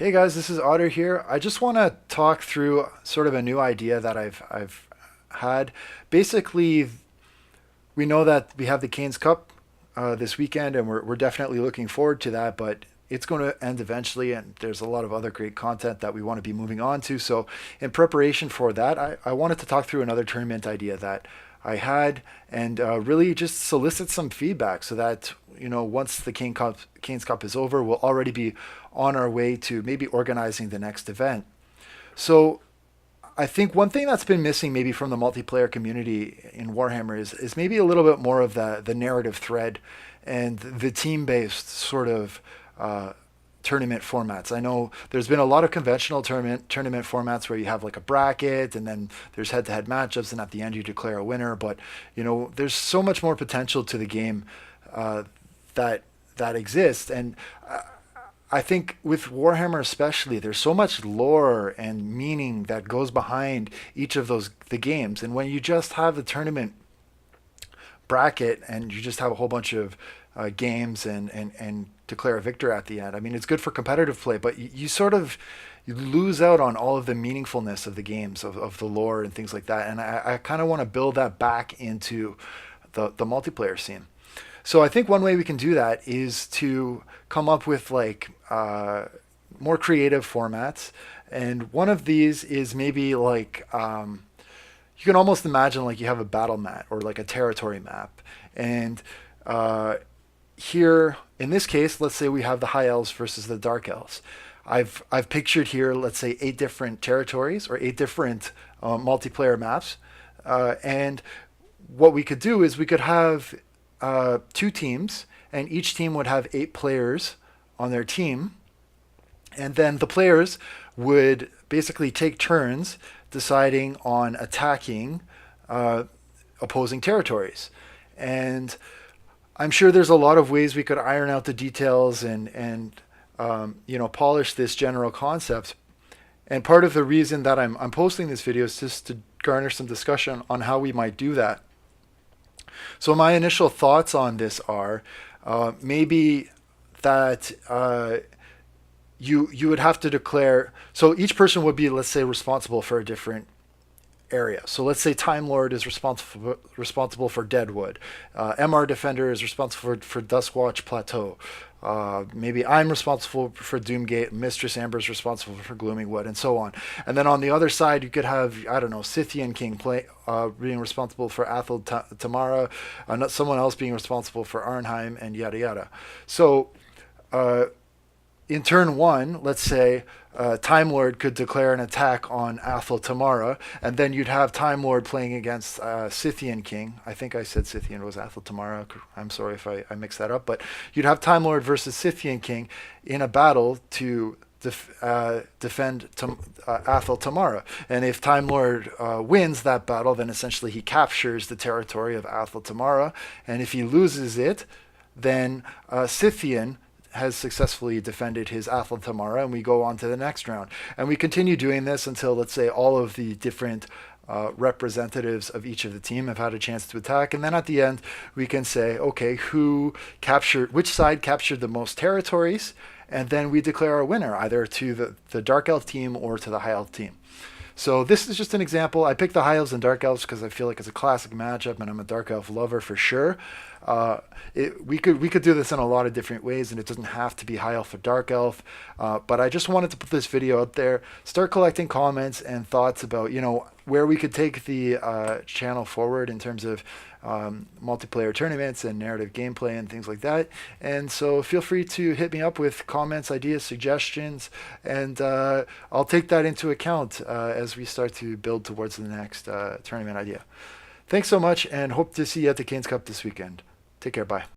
Hey guys, this is Otter here. I just want to talk through sort of a new idea that I've had. Basically, we know that we have the Canes Cup this weekend, and we're definitely looking forward to that. But it's going to end eventually, and there's a lot of other great content that we want to be moving on to. So, in preparation for that, I wanted to talk through another tournament idea that I had, and really just solicit some feedback so that once the Canes Cup is over, we'll already be on our way to maybe organizing the next event. So I think one thing that's been missing maybe from the multiplayer community in Warhammer is maybe a little bit more of the narrative thread and the team based sort of tournament formats. I know there's been a lot of conventional tournament formats where you have like a bracket and then there's head to head matchups and at the end you declare a winner. But there's so much more potential to the game uh, that that exists. And I think with Warhammer especially, there's so much lore and meaning that goes behind each of the games. And when you just have the tournament bracket and you just have a whole bunch of games and declare a victor at the end, I mean, it's good for competitive play, but you sort of you lose out on all of the meaningfulness of the games, of the lore and things like that. And I kind of want to build that back into the multiplayer scene. So I think one way we can do that is to come up with like more creative formats, and one of these is maybe like you can almost imagine like you have a battle map or like a territory map, and here in this case, let's say we have the High Elves versus the Dark Elves. I've pictured here, let's say, 8 different territories or 8 different multiplayer maps, and what we could do is we could have 2 teams, and each team would have 8 players on their team, and then the players would basically take turns deciding on attacking uh, opposing territories. And I'm sure there's a lot of ways we could iron out the details and polish this general concept. And part of the reason that I'm posting this video is just to garner some discussion on how we might do that. So my initial thoughts on this are maybe that you would have to declare. So each person would be, let's say, responsible for a different area. So let's say Time Lord is responsible for Deadwood. MR Defender is responsible for Duskwatch Plateau. Maybe I'm responsible for Doomgate. Mistress Amber is responsible for Gloomingwood, and so on. And then on the other side, you could have, I don't know, Scythian King being responsible for Athel Tamara, someone else being responsible for Arnheim, and yada yada. So in turn one, let's say Time Lord could declare an attack on Athel Tamara, and then you'd have Time Lord playing against Scythian King. I think I said Scythian was Athel Tamara. I'm sorry if I mixed that up, but you'd have Time Lord versus Scythian King in a battle to defend Athel Tamara. And if Time Lord wins that battle, then essentially he captures the territory of Athel Tamara, and if he loses it, then Scythian has successfully defended his Athel Tamara, and we go on to the next round. And we continue doing this until, let's say, all of the different representatives of each of the team have had a chance to attack. And then at the end, we can say, okay, which side captured the most territories? And then we declare a winner, either to the Dark Elf team or to the High Elf team. So this is just an example. I picked the High Elves and Dark Elves because I feel like it's a classic matchup, and I'm a Dark Elf lover for sure. We could do this in a lot of different ways, and it doesn't have to be High Elf or Dark Elf. But I just wanted to put this video out there, start collecting comments and thoughts about where we could take the channel forward in terms of multiplayer tournaments and narrative gameplay and things like that. And so feel free to hit me up with comments, ideas, suggestions, and I'll take that into account as we start to build towards the next tournament idea. Thanks so much, and hope to see you at the Canes Cup this weekend. Take care. Bye.